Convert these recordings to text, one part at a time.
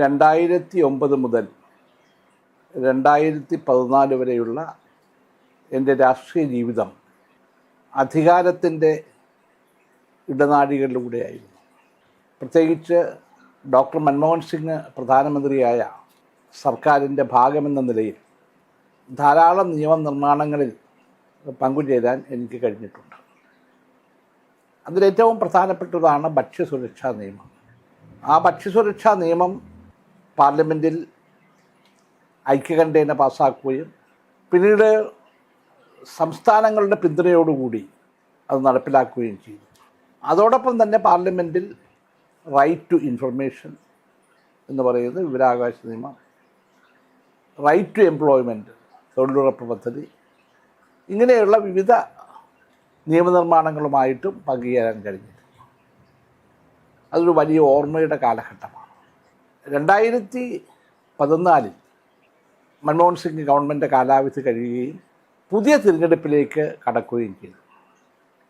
2009 മുതൽ 2014 വരെയുള്ള എൻ്റെ രാഷ്ട്രീയ ജീവിതം അധികാരത്തിൻ്റെ ഇടനാഴികളിലൂടെയായിരുന്നു. പ്രത്യേകിച്ച് ഡോക്ടർ മൻമോഹൻ സിംഗ് പ്രധാനമന്ത്രിയായ സർക്കാരിൻ്റെ ഭാഗമെന്ന നിലയിൽ ധാരാളം നിയമനിർമ്മാണങ്ങളിൽ പങ്കുചേരാൻ എനിക്ക് കഴിഞ്ഞിട്ടുണ്ട്. അതിലേറ്റവും പ്രധാനപ്പെട്ടതാണ് ഭക്ഷ്യസുരക്ഷാ നിയമം. ആ ഭക്ഷ്യസുരക്ഷാ നിയമം പാർലമെൻറ്റിൽ ഐക്യകണ്ഠേന പാസ്സാക്കുകയും പിന്നീട് സംസ്ഥാനങ്ങളുടെ പിന്തുണയോടുകൂടി അത് നടപ്പിലാക്കുകയും ചെയ്തു. അതോടൊപ്പം തന്നെ പാർലമെൻറ്റിൽ റൈറ്റ് ടു ഇൻഫർമേഷൻ എന്ന് പറയുന്നത് വിവരാവകാശ നിയമം, റൈറ്റ് ടു എംപ്ലോയ്മെൻറ്റ് തൊഴിലുറപ്പ് പദ്ധതി, ഇങ്ങനെയുള്ള വിവിധ നിയമനിർമ്മാണങ്ങളുമായിട്ടും പങ്കുചേരാൻ കഴിഞ്ഞിട്ടുണ്ട്. അതൊരു വലിയ ഓർമ്മയുടെ കാലഘട്ടമാണ്. 2014 മൻമോഹൻ സിംഗ് ഗവൺമെൻറ് കാലാവധി കഴിയുകയും പുതിയ തിരഞ്ഞെടുപ്പിലേക്ക് കടക്കുകയും ചെയ്തു.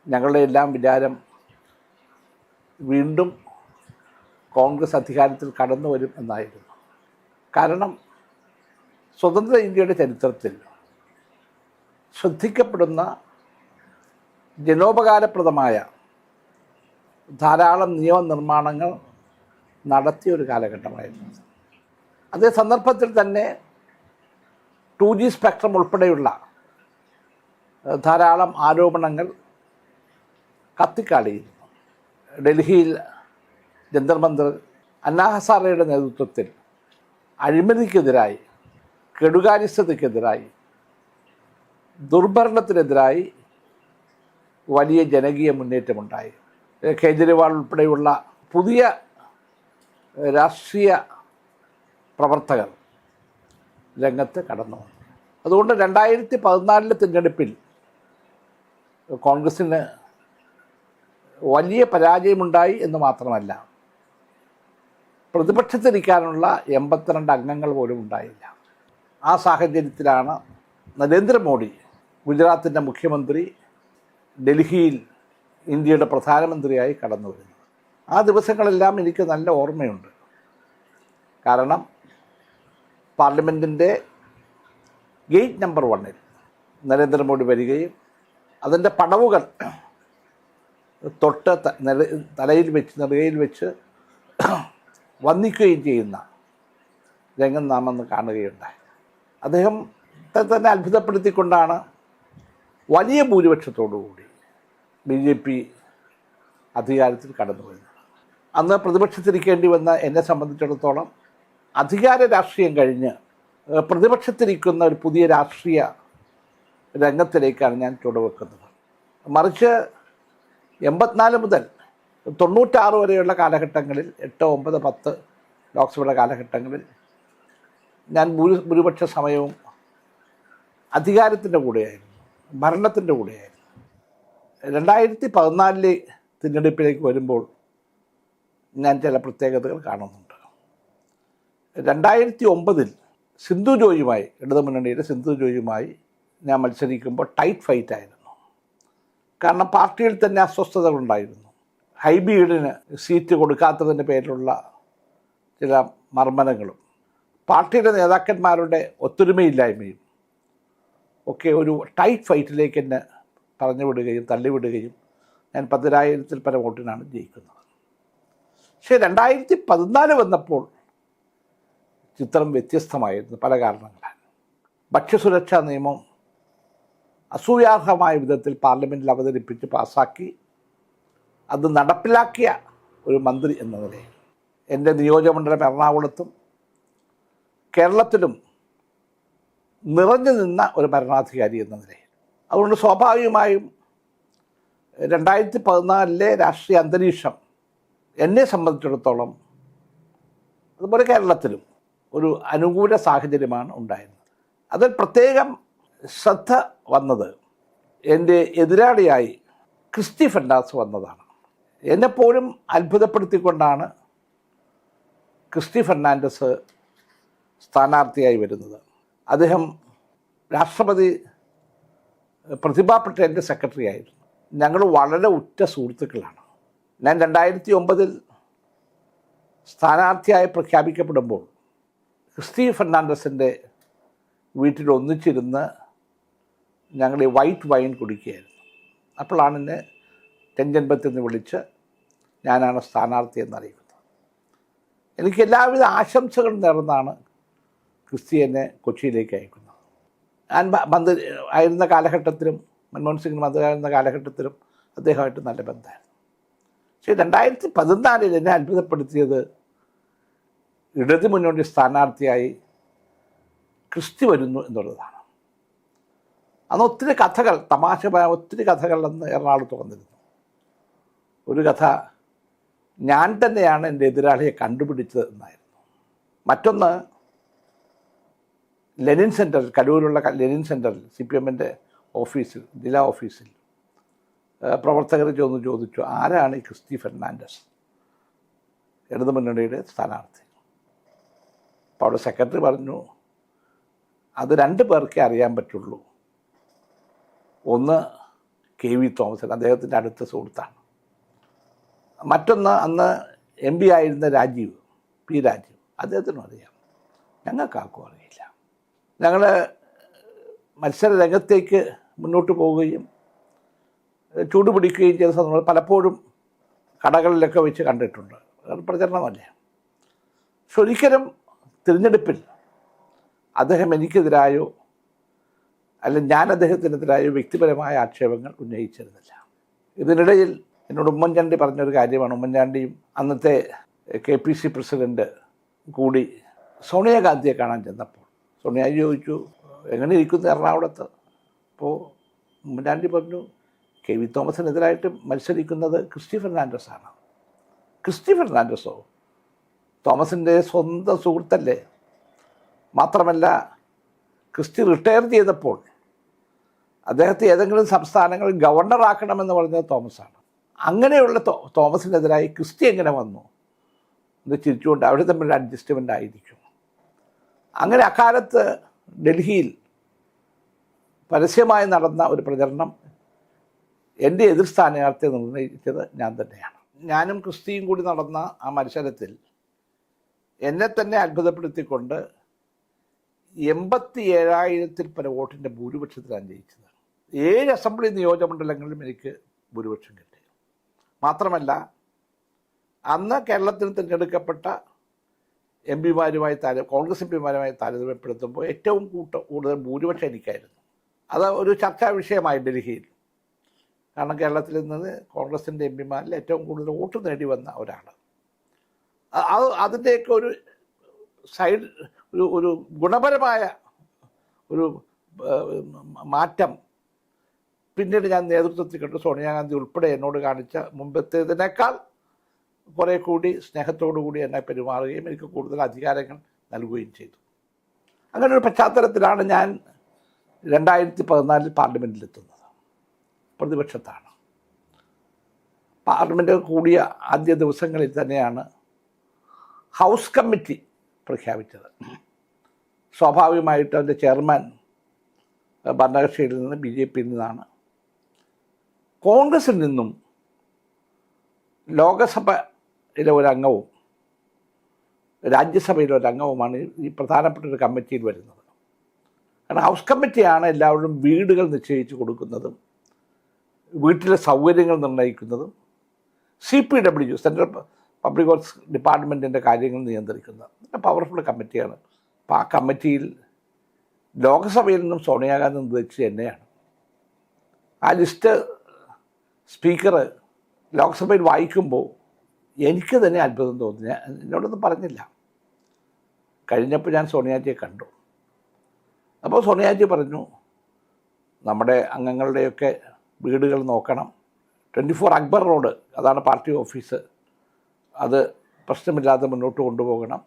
ഞങ്ങളുടെ എല്ലാം വിചാരം വീണ്ടും കോൺഗ്രസ് അധികാരത്തിൽ കടന്നു വരും എന്നായിരുന്നു. കാരണം സ്വതന്ത്ര ഇന്ത്യയുടെ ചരിത്രത്തിൽ ശ്രദ്ധിക്കപ്പെടുന്ന ജനോപകാരപ്രദമായ ധാരാളം നിയമനിർമ്മാണങ്ങൾ നടത്തിയ ഒരു കാലഘട്ടമായിരുന്നു. അതേ സന്ദർഭത്തിൽ തന്നെ 2G സ്പെക്ട്രം ഉൾപ്പെടെയുള്ള ധാരാളം ആരോപണങ്ങൾ കത്തിക്കാളിയിരുന്നു. ഡൽഹിയിൽ ജന്തർ മന്ദർ അന്നാ ഹസാറെയുടെ നേതൃത്വത്തിൽ അഴിമതിക്കെതിരായി, കെടുകാര്യസ്ഥതയ്ക്കെതിരായി, ദുർഭരണത്തിനെതിരായി വലിയ ജനകീയ മുന്നേറ്റമുണ്ടായി. കേജ്രിവാൾ ഉൾപ്പെടെയുള്ള പുതിയ രാഷ്ട്രീയ പ്രവർത്തകർ രംഗത്ത് കടന്നു വന്നു. അതുകൊണ്ട് 2014 തിരഞ്ഞെടുപ്പിൽ കോൺഗ്രസ്സിന് വലിയ പരാജയമുണ്ടായി എന്ന് മാത്രമല്ല, പ്രതിപക്ഷത്തിരിക്കാനുള്ള 82 അംഗങ്ങൾ പോലും ഉണ്ടായില്ല. ആ സാഹചര്യത്തിലാണ് നരേന്ദ്രമോദി, ഗുജറാത്തിൻ്റെ മുഖ്യമന്ത്രി, ഡൽഹിയിൽ ഇന്ത്യയുടെ പ്രധാനമന്ത്രിയായി കടന്നു വരുന്നത്. ആ ദിവസങ്ങളെല്ലാം എനിക്ക് നല്ല ഓർമ്മയുണ്ട്. കാരണം പാർലമെൻറ്റിൻ്റെ ഗേറ്റ് നമ്പർ 1 നരേന്ദ്രമോദി വരികയും അതിൻ്റെ പടവുകൾ തൊട്ട് തലയിൽ വെച്ച് നെറുകയിൽ വെച്ച് വന്ദിക്കുകയും ചെയ്യുന്ന രംഗം നാം അന്ന് കാണുകയുണ്ടായി. അദ്ദേഹം തന്നെ അത്ഭുതപ്പെടുത്തിക്കൊണ്ടാണ് വലിയ ഭൂരിപക്ഷത്തോടുകൂടി BJP അധികാരത്തിൽ കടന്നു വരുന്നത്. അന്ന് പ്രതിപക്ഷത്തിരിക്കേണ്ടി വന്ന എന്നെ സംബന്ധിച്ചിടത്തോളം അധികാര രാഷ്ട്രീയം കഴിഞ്ഞ് പ്രതിപക്ഷത്തിരിക്കുന്ന ഒരു പുതിയ രാഷ്ട്രീയ രംഗത്തിലേക്കാണ് ഞാൻ ചുവടുവെക്കുന്നത്. മറിച്ച് 84 മുതൽ 96 വരെയുള്ള കാലഘട്ടങ്ങളിൽ, 8, 9, 10 ലോക്സഭയുടെ കാലഘട്ടങ്ങളിൽ ഞാൻ ഭൂരിപക്ഷ സമയവും അധികാരത്തിൻ്റെ കൂടെയായിരുന്നു, ഭരണത്തിൻ്റെ കൂടെയായിരുന്നു. 2014 തിരഞ്ഞെടുപ്പിലേക്ക് വരുമ്പോൾ ഞാൻ ചില പ്രത്യേകതകൾ കാണുന്നുണ്ട്. 2009 സിന്ധു ജോയുമായി, ഇടതുമുന്നണിയുടെ സിന്ധു ജോയുമായി ഞാൻ മത്സരിക്കുമ്പോൾ ടൈറ്റ് ഫൈറ്റ് ആയിരുന്നു. കാരണം പാർട്ടിയിൽ തന്നെ അസ്വസ്ഥതകളുണ്ടായിരുന്നു. ഹൈബീഡിന് സീറ്റ് കൊടുക്കാത്തതിൻ്റെ പേരിലുള്ള ചില മർമ്മനങ്ങളും പാർട്ടിയുടെ നേതാക്കന്മാരുടെ ഒത്തൊരുമയില്ലായ്മയും ഒക്കെ ഒരു ടൈറ്റ് ഫൈറ്റിലേക്ക് എന്നെ പറഞ്ഞു വിടുകയും തള്ളിവിടുകയും ഞാൻ 10,000-ൽ പരം വോട്ടിനാണ് ജയിക്കുന്നത്. പക്ഷേ 2014 വന്നപ്പോൾ ചിത്രം വ്യത്യസ്തമായിരുന്നു പല കാരണങ്ങളാൽ. ഭക്ഷ്യസുരക്ഷാ നിയമം അസൂയാർഹമായ വിധത്തിൽ പാർലമെൻറ്റിൽ അവതരിപ്പിച്ച് പാസ്സാക്കി അത് നടപ്പിലാക്കിയ ഒരു മന്ത്രി എന്ന നിലയിൽ എൻ്റെ നിയോജകമണ്ഡലം എറണാകുളത്തും കേരളത്തിലും നിറഞ്ഞു നിന്ന ഒരു ഭരണാധികാരി എന്ന നിലയിൽ. അതുകൊണ്ട് സ്വാഭാവികമായും 2014 രാഷ്ട്രീയ അന്തരീക്ഷം എന്നെ സംബന്ധിച്ചിടത്തോളം, അതുപോലെ കേരളത്തിലും ഒരു അനുകൂല സാഹചര്യമാണ് ഉണ്ടായിരുന്നത്. അതിൽ പ്രത്യേകം ശ്രദ്ധ വന്നത് എൻ്റെ എതിരാളിയായി ക്രിസ്റ്റി ഫെർണാണ്ടസ് വന്നതാണ്. എന്നെപ്പോലും അത്ഭുതപ്പെടുത്തിക്കൊണ്ടാണ് ക്രിസ്റ്റി ഫെർണാണ്ടസ് സ്ഥാനാർത്ഥിയായി വരുന്നത്. അദ്ദേഹം രാഷ്ട്രപതി പ്രതിഭാ പട്ടേലിൻ്റെ സെക്രട്ടറി ആയിരുന്നു. ഞങ്ങൾ വളരെ ഉറ്റ സുഹൃത്തുക്കളാണ്. ഞാൻ 2009 സ്ഥാനാർത്ഥിയായി പ്രഖ്യാപിക്കപ്പെടുമ്പോൾ ക്രിസ്റ്റി ഫെർണാണ്ടസിൻ്റെ വീട്ടിൽ ഒന്നിച്ചിരുന്ന് ഞങ്ങൾ ഈ വൈറ്റ് വൈൻ കുടിക്കുകയായിരുന്നു. അപ്പോഴാണ് എന്നെ തെഞ്ചൻപത്തിൽ നിന്ന് വിളിച്ച് ഞാനാണ് സ്ഥാനാർത്ഥി എന്നറിയിക്കുന്നത്. എനിക്ക് എല്ലാവിധ ആശംസകളും നേർന്നാണ് ക്രിസ്റ്റി എന്നെ കൊച്ചിയിലേക്ക് അയക്കുന്നത്. ഞാൻ മന്ത്രി ആയിരുന്ന കാലഘട്ടത്തിലും മൻമോഹൻ സിംഗ് മന്ത്രിയായിരുന്ന കാലഘട്ടത്തിലും അദ്ദേഹമായിട്ട് നല്ല ബന്ധമായിരുന്നു. പക്ഷേ 2014 എന്നെ അത്ഭുതപ്പെടുത്തിയത് ഇടതു മുന്നണി സ്ഥാനാർത്ഥിയായി ക്രിസ്റ്റി വരുന്നു എന്നുള്ളതാണ്. അന്ന് ഒത്തിരി കഥകൾ, തമാശമായ ഒത്തിരി കഥകൾ അന്ന് എറണാകുളത്ത് വന്നിരുന്നു. ഒരു കഥ ഞാൻ തന്നെയാണ് എൻ്റെ എതിരാളിയെ കണ്ടുപിടിച്ചത് എന്നായിരുന്നു. മറ്റൊന്ന് ലെനിൻ സെൻറ്ററിൽ, കലൂരുള്ള ലെനിൻ സെൻറ്ററിൽ CPM-ൻ്റെ ഓഫീസിൽ, ജില്ലാ ഓഫീസിൽ പ്രവർത്തകർ ചോദിച്ചു ആരാണ് ഈ ക്രിസ്റ്റി ഫെർണാണ്ടസ്, ഇടതു മുന്നണിയുടെ സ്ഥാനാർത്ഥി. അപ്പോൾ അവിടെ സെക്രട്ടറി പറഞ്ഞു അത് 2 പേർക്കേ അറിയാൻ പറ്റുള്ളൂ. ഒന്ന് KV തോമസൻ, അദ്ദേഹത്തിൻ്റെ അടുത്ത സുഹൃത്താണ്. മറ്റൊന്ന് അന്ന് MP ആയിരുന്ന രാജീവ്, P രാജീവ്, അദ്ദേഹത്തിനും അറിയാം. ഞങ്ങൾക്കാർക്കും അറിയില്ല. ഞങ്ങൾ മത്സര രംഗത്തേക്ക് മുന്നോട്ട് പോവുകയും ചൂടുപിടിക്കുകയും ചെയ്ത സന്ദർഭം പലപ്പോഴും കടകളിലൊക്കെ വെച്ച് കണ്ടിട്ടുണ്ട്. അത് പ്രചരണമല്ലേ. പക്ഷെ ഒരിക്കലും തിരഞ്ഞെടുപ്പിൽ അദ്ദേഹം എനിക്കെതിരായോ അല്ല ഞാൻ അദ്ദേഹത്തിനെതിരായോ വ്യക്തിപരമായ ആക്ഷേപങ്ങൾ ഉന്നയിച്ചിരുന്നില്ല. ഇതിനിടയിൽ എന്നോട് ഉമ്മൻചാണ്ടി പറഞ്ഞൊരു കാര്യമാണ്. ഉമ്മൻചാണ്ടിയും അന്നത്തെ KPC പ്രസിഡൻറ്റ് കൂടി സോണിയാഗാന്ധിയെ കാണാൻ ചെന്നപ്പോൾ സോണിയാജി ചോദിച്ചു എങ്ങനെ ഇരിക്കുന്നു എറണാകുളത്ത്. അപ്പോൾ ഉമ്മൻചാണ്ടി പറഞ്ഞു KV തോമസിനെതിരായിട്ട് മത്സരിക്കുന്നത് ക്രിസ്റ്റി ഫെർണാണ്ടസാണ്. ക്രിസ്റ്റി ഫെർണാണ്ടസോ തോമസിൻ്റെ സ്വന്തം സുഹൃത്തല്ലേ. മാത്രമല്ല ക്രിസ്റ്റി റിട്ടയർ ചെയ്തപ്പോൾ അദ്ദേഹത്തെ ഏതെങ്കിലും സംസ്ഥാനങ്ങളിൽ ഗവർണറാക്കണമെന്ന് പറഞ്ഞത് തോമസാണ്. അങ്ങനെയുള്ള തോമസിനെതിരായി ക്രിസ്റ്റി എങ്ങനെ വന്നു എന്ന് ചിരിച്ചുകൊണ്ട് അവിടെ തമ്മിൽ അഡ്ജസ്റ്റ്മെൻ്റ് ആയിരിക്കും. അങ്ങനെ അക്കാലത്ത് ഡൽഹിയിൽ പരസ്യമായി നടന്ന ഒരു പ്രചരണം എൻ്റെ എതിർ സ്ഥാനാർത്ഥിയെ നിർണ്ണയിച്ചത് ഞാൻ തന്നെയാണ്. ഞാനും ക്രിസ്റ്റിയും കൂടി നടന്ന ആ മത്സരത്തിൽ എന്നെ തന്നെ അത്ഭുതപ്പെടുത്തിക്കൊണ്ട് 87,000 പല വോട്ടിൻ്റെ ഭൂരിപക്ഷത്തിലാണ് ജയിച്ചത്. 7 അസംബ്ലി നിയോജകമണ്ഡലങ്ങളിലും എനിക്ക് ഭൂരിപക്ഷം കിട്ടി. മാത്രമല്ല അന്ന് കേരളത്തിൽ തിരഞ്ഞെടുക്കപ്പെട്ട MP-മാരുമായി കോൺഗ്രസ് MP-മാരുമായി താരതമ്യപ്പെടുത്തുമ്പോൾ ഏറ്റവും കൂടുതൽ ഭൂരിപക്ഷം എനിക്കായിരുന്നു. അത് ഒരു ചർച്ചാ വിഷയമായി ഡൽഹിയിൽ. കാരണം കേരളത്തിൽ നിന്ന് കോൺഗ്രസിൻ്റെ MP-മാരിൽ ഏറ്റവും കൂടുതൽ വോട്ട് നേടി വന്ന ഒരാൾ. അതിൻ്റെയൊക്കെ ഒരു സൈഡ് ഒരു ഗുണപരമായ ഒരു മാറ്റം പിന്നീട് ഞാൻ നേതൃത്വത്തിൽ കണ്ടു. സോണിയാഗാന്ധി ഉൾപ്പെടെ എന്നോട് കാണിച്ച മുമ്പത്തേതിനേക്കാൾ കുറേ കൂടി സ്നേഹത്തോടു കൂടി എന്നെ പെരുമാറുകയും എനിക്ക് കൂടുതൽ അധികാരങ്ങൾ നൽകുകയും ചെയ്തു. അങ്ങനെ ഒരു പശ്ചാത്തലത്തിലാണ് ഞാൻ 2014 പാർലമെൻറ്റിലെത്തുന്നത്. പ്രതിപക്ഷത്താണ്. പാർലമെൻറ്റ് കൂടിയ ആദ്യ ദിവസങ്ങളിൽ തന്നെയാണ് ഹൗസ് കമ്മിറ്റി പ്രഖ്യാപിച്ചത്. സ്വാഭാവികമായിട്ട് അതിൻ്റെ ചെയർമാൻ ഭരണകക്ഷിയിൽ നിന്ന് BJP-യിൽ നിന്നാണ്. കോൺഗ്രസിൽ നിന്നും ലോകസഭയിലെ ഒരംഗവും രാജ്യസഭയിലെ ഒരംഗവുമാണ് ഈ പ്രധാനപ്പെട്ട ഒരു കമ്മിറ്റിയിൽ വരുന്നത്. കാരണം ഹൗസ് കമ്മിറ്റിയാണ് എല്ലാവരും വീടുകൾ നിശ്ചയിച്ച് കൊടുക്കുന്നതും വീട്ടിലെ സൗകര്യങ്ങൾ നിർണ്ണയിക്കുന്നതും CPW സെൻട്രൽ പബ്ലിക് വർക്ക്സ് ഡിപ്പാർട്ട്മെൻറ്റിൻ്റെ കാര്യങ്ങൾ നിയന്ത്രിക്കുന്നത് പവർഫുൾ കമ്മിറ്റിയാണ്. അപ്പോൾ ആ കമ്മിറ്റിയിൽ ലോകസഭയിൽ നിന്നും സോണിയാഗാന്ധി നിർദ്ദേശിച്ചത് എന്നെയാണ്. ആ ലിസ്റ്റ് സ്പീക്കർ ലോക്സഭയിൽ വായിക്കുമ്പോൾ എനിക്ക് തന്നെ അത്ഭുതം തോന്നി. എന്നോടൊന്നും പറഞ്ഞില്ല. കഴിഞ്ഞപ്പോൾ ഞാൻ സോണിയാജിയെ കണ്ടു. അപ്പോൾ സോണിയാജി പറഞ്ഞു നമ്മുടെ അംഗങ്ങളുടെയൊക്കെ വീടുകൾ നോക്കണം. 24 അക്ബർ റോഡ്, അതാണ് പാർട്ടി ഓഫീസ്, അത് പ്രശ്നമില്ലാതെ മുന്നോട്ട് കൊണ്ടുപോകണം.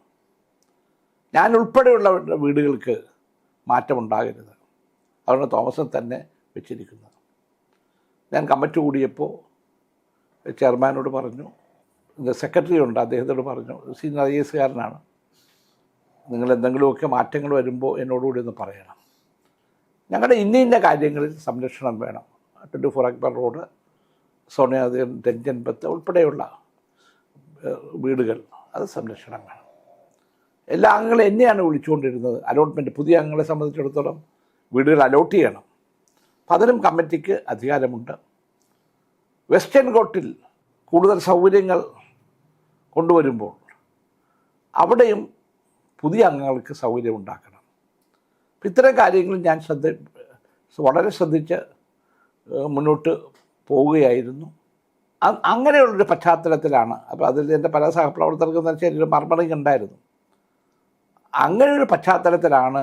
ഞാൻ ഉൾപ്പെടെയുള്ള വീടുകൾക്ക് മാറ്റമുണ്ടാകരുത്. അതുകൊണ്ട് തോമസൻ തന്നെ വെച്ചിരിക്കുന്നത്. ഞാൻ കമ്മിറ്റി കൂടിയപ്പോൾ ചെയർമാനോട് പറഞ്ഞു, സെക്രട്ടറി ഉണ്ട്, അദ്ദേഹത്തോട് പറഞ്ഞു, സീനിയർ IAS-കാരനാണ്, നിങ്ങൾ എന്തെങ്കിലുമൊക്കെ മാറ്റങ്ങൾ വരുമ്പോൾ എന്നോടുകൂടി ഒന്ന് പറയണം. ഞങ്ങളുടെ ഇന്ന കാര്യങ്ങളിൽ സംരക്ഷണം വേണം. 24 അക്ബർ റോഡ്, സോണിയാഗാന്ധി തെഞ്ചൻപത്ത് ഉൾപ്പെടെയുള്ള വീടുകൾ, അത് സംരക്ഷണം വേണം. എല്ലാ അംഗങ്ങളും എന്നെയാണ് വിളിച്ചുകൊണ്ടിരുന്നത്. അലോട്ട്മെൻറ്റ് പുതിയ അംഗങ്ങളെ സംബന്ധിച്ചിടത്തോളം വീടുകൾ അലോട്ട് ചെയ്യണം. അപ്പം അതിനും കമ്മിറ്റിക്ക് അധികാരമുണ്ട്. വെസ്റ്റേൺ കോട്ടിൽ കൂടുതൽ സൗകര്യങ്ങൾ കൊണ്ടുവരുമ്പോൾ അവിടെയും പുതിയ അംഗങ്ങൾക്ക് സൗകര്യം ഉണ്ടാക്കണം. അപ്പം ഇത്തരം കാര്യങ്ങൾ ഞാൻ വളരെ ശ്രദ്ധിച്ച് മുന്നോട്ട് പോവുകയായിരുന്നു. അങ്ങനെയുള്ളൊരു പശ്ചാത്തലത്തിലാണ്. അപ്പോൾ അതിൽ എൻ്റെ പല സഹപ്രവർത്തകർക്കെന്ന് വെച്ചാൽ ഒരു മർമ്മറിങ് ഉണ്ടായിരുന്നു. അങ്ങനെയൊരു പശ്ചാത്തലത്തിലാണ്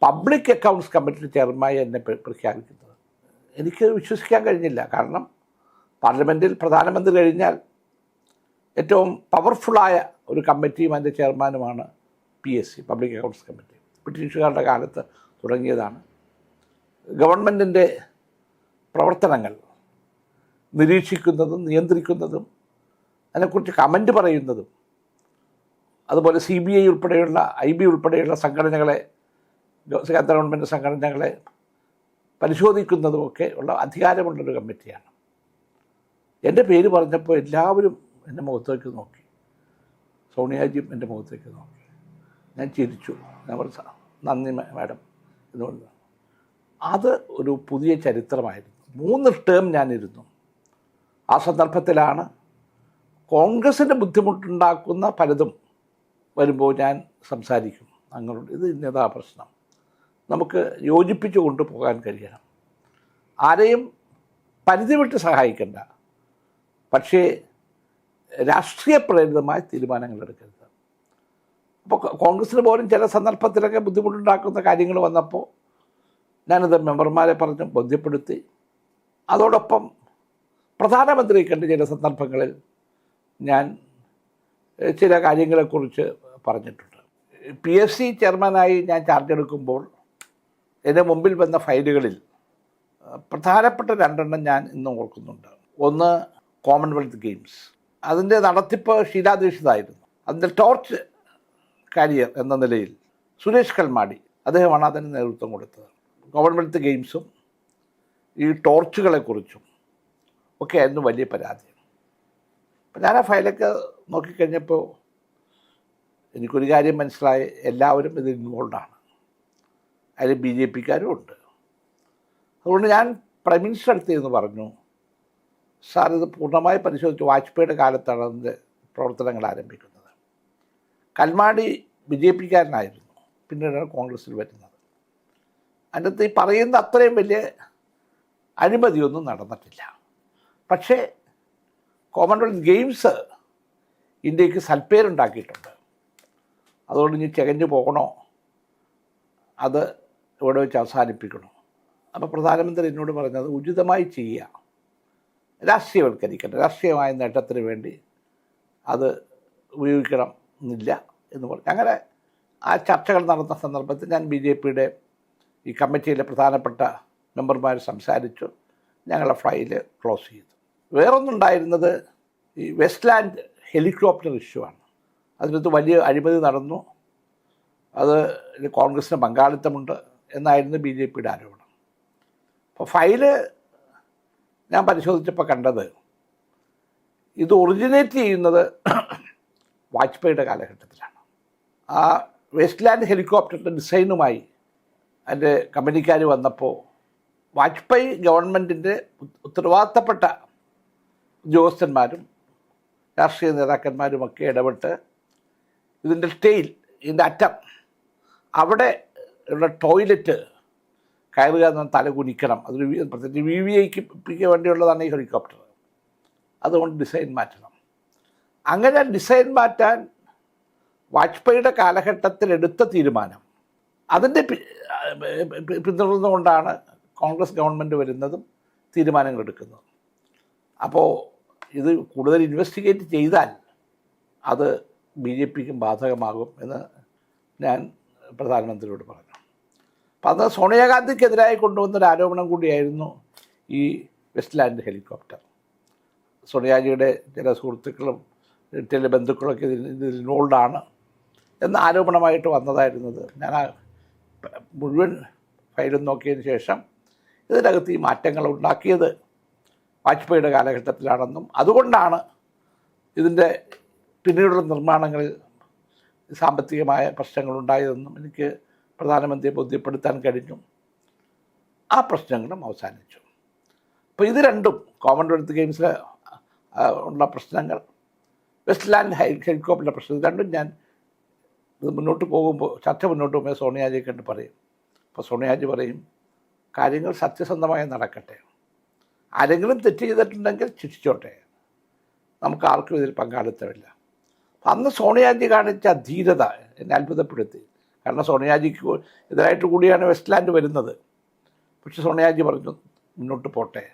പബ്ലിക് അക്കൗണ്ട്സ് കമ്മിറ്റി ചെയർമാനായി എന്നെ പ്രഖ്യാപിക്കുന്നത്. എനിക്ക് വിശ്വസിക്കാൻ കഴിഞ്ഞില്ല. കാരണം പാർലമെൻറ്റിൽ പ്രധാനമന്ത്രി കഴിഞ്ഞാൽ ഏറ്റവും പവർഫുള്ളായ ഒരു കമ്മിറ്റിയും അതിൻ്റെ ചെയർമാനുമാണ് PSC, പബ്ലിക് അക്കൗണ്ട്സ് കമ്മിറ്റി. ബ്രിട്ടീഷുകാരുടെ കാലത്ത് തുടങ്ങിയതാണ്. ഗവൺമെൻറ്റിൻ്റെ പ്രവർത്തനങ്ങൾ നിരീക്ഷിക്കുന്നതും നിയന്ത്രിക്കുന്നതും അതിനെക്കുറിച്ച് കമൻറ്റ് പറയുന്നതും, അതുപോലെ CBI ഉൾപ്പെടെയുള്ള IB ഉൾപ്പെടെയുള്ള സംഘടനകളെ, കേന്ദ്ര ഗവൺമെൻറ് സംഘടനകളെ പരിശോധിക്കുന്നതുമൊക്കെ ഉള്ള അധികാരമുള്ളൊരു കമ്മിറ്റിയാണ്. എൻ്റെ പേര് പറഞ്ഞപ്പോൾ എല്ലാവരും എൻ്റെ മുഖത്തേക്ക് നോക്കി. സോണിയാജിയും എൻ്റെ മുഖത്തേക്ക് നോക്കി. ഞാൻ ചിരിച്ചു. ഞാൻ പറഞ്ഞു, നന്ദി മാഡം എന്ന് പറഞ്ഞു. അത് ഒരു പുതിയ ചരിത്രമായിരുന്നു. 3 ടേം ഞാനിരുന്നു. ആ സന്ദർഭത്തിലാണ് കോൺഗ്രസിന് ബുദ്ധിമുട്ടുണ്ടാക്കുന്ന പലതും വരുമ്പോൾ ഞാൻ സംസാരിക്കും. അങ്ങോട്ട് ഇത് ഇന്നതാ പ്രശ്നം, നമുക്ക് യോജിപ്പിച്ചു കൊണ്ടുപോകാൻ കഴിയണം, ആരെയും പരിധി വിട്ട് സഹായിക്കണ്ട, പക്ഷേ രാഷ്ട്രീയ പ്രേരിതമായ തീരുമാനങ്ങൾ എടുക്കരുത്. അപ്പോൾ കോൺഗ്രസ്സിന് പോലും ചില സന്ദർഭത്തിലൊക്കെ ബുദ്ധിമുട്ടുണ്ടാക്കുന്ന കാര്യങ്ങൾ വന്നപ്പോൾ ഞാനത് മെമ്പർമാരെ പറഞ്ഞ് ബോധ്യപ്പെടുത്തി. അതോടൊപ്പം പ്രധാനമന്ത്രിയെ കണ്ട് ചില സന്ദർഭങ്ങളിൽ ഞാൻ ചില കാര്യങ്ങളെക്കുറിച്ച് പറഞ്ഞിട്ടുണ്ട്. PSC ചെയർമാനായി ഞാൻ ചാർജ് എടുക്കുമ്പോൾ എൻ്റെ മുമ്പിൽ വന്ന ഫയലുകളിൽ പ്രധാനപ്പെട്ട 2 ഞാൻ ഇന്നും ഓർക്കുന്നുണ്ട്. ഒന്ന് കോമൺവെൽത്ത് ഗെയിംസ്. അതിൻ്റെ നടത്തിപ്പ് ഷീലാ ദീക്ഷിതായിരുന്നു. അതിൻ്റെ ടോർച്ച് കാരിയർ എന്ന നിലയിൽ സുരേഷ് കൽമാടി അദ്ദേഹമാണ് അതിന് നേതൃത്വം കൊടുത്തത്. കോമൺവെൽത്ത് ഗെയിംസും ഈ ടോർച്ചുകളെക്കുറിച്ചും ഒക്കെ ആയിരുന്നു വലിയ പരാതി. അപ്പം ഞാൻ ആ ഫയലൊക്കെ നോക്കിക്കഴിഞ്ഞപ്പോൾ എനിക്കൊരു കാര്യം മനസ്സിലായി, എല്ലാവരും ഇത് ഇൻവോൾവാണ്. അതിൽ BJPക്കാരും ഉണ്ട്. അതുകൊണ്ട് ഞാൻ പ്രൈം മിനിസ്റ്റർ അടുത്ത് പറഞ്ഞു, സാർ ഇത് പൂർണ്ണമായി പരിശോധിച്ച് വാജ്പേയിയുടെ കാലത്താണ് അതിൻ്റെ പ്രവർത്തനങ്ങൾ ആരംഭിക്കുന്നത്. കൽമാടി BJPക്കാരനായിരുന്നു, പിന്നീടാണ് കോൺഗ്രസ്സിൽ വരുന്നത്. അതിൻ്റെ അകത്ത് ഈ പറയുന്ന അത്രയും വലിയ അഴിമതിയൊന്നും നടന്നിട്ടില്ല. പക്ഷേ കോമൺവെൽത്ത് ഗെയിംസ് ഇന്ത്യക്ക് സൽപ്പേരുണ്ടാക്കിയിട്ടുണ്ട്. അതുകൊണ്ട് ഇനി ചകഞ്ഞു പോകണോ, അത് ഇവിടെ വെച്ച് അവസാനിപ്പിക്കണോ? അപ്പോൾ പ്രധാനമന്ത്രി എന്നോട് പറഞ്ഞത് ഉചിതമായി ചെയ്യുക, രാഷ്ട്രീയവൽക്കരിക്കട്ടെ, രാഷ്ട്രീയമായ നേട്ടത്തിന് വേണ്ടി അത് ഉപയോഗിക്കണം എന്നില്ല എന്ന് പറഞ്ഞു. അങ്ങനെ ആ ചർച്ചകൾ നടന്ന സന്ദർഭത്തിൽ ഞാൻ BJPയുടെ ഈ കമ്മിറ്റിയിലെ പ്രധാനപ്പെട്ട മെമ്പർമാർ സംസാരിച്ചു. ഞങ്ങളുടെ ഫയല് ക്ലോസ് ചെയ്തു. വേറൊന്നുണ്ടായിരുന്നത് ഈ വെസ്റ്റ്ലാൻഡ് ഹെലികോപ്റ്റർ ഇഷ്യൂ ആണ്. അതിനകത്ത് വലിയ അഴിമതി നടന്നു, അത് കോൺഗ്രസിന് പങ്കാളിത്തമുണ്ട് എന്നായിരുന്നു BJPയുടെ ആരോപണം. അപ്പോൾ ഫയല് ഞാൻ പരിശോധിച്ചപ്പോൾ കണ്ടത് ഇത് ഒറിജിനേറ്റ് ചെയ്യുന്നത് വാജ്പേയിയുടെ കാലഘട്ടത്തിലാണ്. ആ വെസ്റ്റ്ലാൻഡ് ഹെലികോപ്റ്ററിൻ്റെ ഡിസൈനുമായി അതിൻ്റെ കമ്പനിക്കാർ വന്നപ്പോൾ വാജ്പേയി ഗവൺമെൻറ്റിൻ്റെ ഉത്തരവാദിത്തപ്പെട്ട ഉദ്യോഗസ്ഥന്മാരും രാഷ്ട്രീയ നേതാക്കന്മാരുമൊക്കെ ഇടപെട്ട് ഇതിൻ്റെ ടെയിൽ, ഇതിൻ്റെ അറ്റം, അവിടെ ഉള്ള ടോയ്ലറ്റ് കയറുക എന്ന തല കുനിക്കണം. അതൊരു പ്രത്യേകിച്ച് VVIPക്ക് വേണ്ടിയുള്ളതാണ് ഈ ഹെലികോപ്റ്റർ. അതുകൊണ്ട് ഡിസൈൻ മാറ്റണം. അങ്ങനെ ഡിസൈൻ മാറ്റാൻ വാജ്പേയിയുടെ കാലഘട്ടത്തിൽ എടുത്ത തീരുമാനം, അതിൻ്റെ പിന്തുടർന്നുകൊണ്ടാണ് കോൺഗ്രസ് ഗവൺമെൻറ് വരുന്നതും തീരുമാനങ്ങൾ എടുക്കുന്നതും. അപ്പോൾ ഇത് കൂടുതൽ ഇൻവെസ്റ്റിഗേറ്റ് ചെയ്താൽ അത് BJPക്കും ബാധകമാകും എന്ന് ഞാൻ പ്രധാനമന്ത്രിയോട് പറഞ്ഞു. അപ്പം അത് സോണിയാഗാന്ധിക്കെതിരായി കൊണ്ടുവന്നൊരു ആരോപണം കൂടിയായിരുന്നു ഈ വെസ്റ്റ്ലാൻഡ് ഹെലികോപ്റ്റർ. സോണിയാജിയുടെ ചില സുഹൃത്തുക്കളും ചില ബന്ധുക്കളൊക്കെ ഇതിൽ ഇൻവോൾവാണ് എന്ന ആരോപണമായിട്ട് വന്നതായിരുന്നത്. ഞാൻ ആ മുഴുവൻ ഫയലും നോക്കിയതിന് ശേഷം ഇതിനകത്ത് ഈ മാറ്റങ്ങൾ ഉണ്ടാക്കിയത് വാജ്പേയിയുടെ കാലഘട്ടത്തിലാണെന്നും അതുകൊണ്ടാണ് ഇതിൻ്റെ പിന്നീടുള്ള നിർമ്മാണങ്ങളിൽ സാമ്പത്തികമായ പ്രശ്നങ്ങളുണ്ടായതെന്നും എനിക്ക് പ്രധാനമന്ത്രിയെ ബോധ്യപ്പെടുത്താൻ കഴിഞ്ഞു. ആ പ്രശ്നങ്ങളും അവസാനിച്ചു. അപ്പോൾ ഇത് രണ്ടും കോമൺവെൽത്ത് ഗെയിംസിൽ ഉള്ള പ്രശ്നങ്ങൾ, വെസ്റ്റ്ലാൻഡ് ഹെലികോപ്റ്ററിൻ്റെ പ്രശ്നം, ഇത് രണ്ടും ഞാൻ ഇത് മുന്നോട്ട് പോകുമ്പോൾ ചർച്ച മുന്നോട്ട് പോകുമ്പോൾ സോണിയാജിയെ കണ്ട് പറയും. അപ്പോൾ സോണിയാജി പറയും, കാര്യങ്ങൾ സത്യസന്ധമായി നടക്കട്ടെ, ആരെങ്കിലും തെറ്റ് ചെയ്തിട്ടുണ്ടെങ്കിൽ ശിക്ഷിച്ചോട്ടെ, നമുക്ക് ആർക്കും ഇതിൽ പങ്കാളിത്തമില്ല. അന്ന് സോണിയാജി കാണിച്ച ധീരത എന്നെ അത്ഭുതപ്പെടുത്തി. കാരണം സോണിയാജിക്ക് എതിരായിട്ട് കൂടിയാണ് വെസ്റ്റ്ലാൻഡ് വരുന്നത്. പക്ഷെ സോണിയാജി പറഞ്ഞു, മുന്നോട്ട് പോട്ടെ,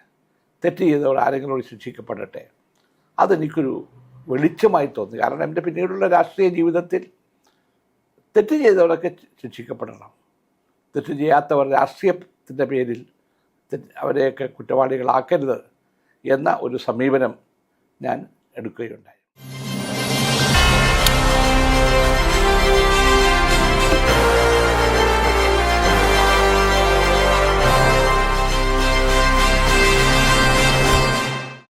തെറ്റ് ചെയ്തവർ ആരെങ്കിലും ശിക്ഷിക്കപ്പെടട്ടെ. അതെനിക്കൊരു വെളിച്ചമായി തോന്നി. കാരണം എൻ്റെ പിന്നീടുള്ള രാഷ്ട്രീയ ജീവിതത്തിൽ തെറ്റ് ചെയ്തവരൊക്കെ ശിക്ഷിക്കപ്പെടണം, തെറ്റ് ചെയ്യാത്തവർ രാഷ്ട്രീയത്തിൻ്റെ പേരിൽ അവരെയൊക്കെ കുറ്റവാളികളാക്കരുത് എന്ന ഒരു സമീപനം ഞാൻ എടുക്കുകയുണ്ടായി.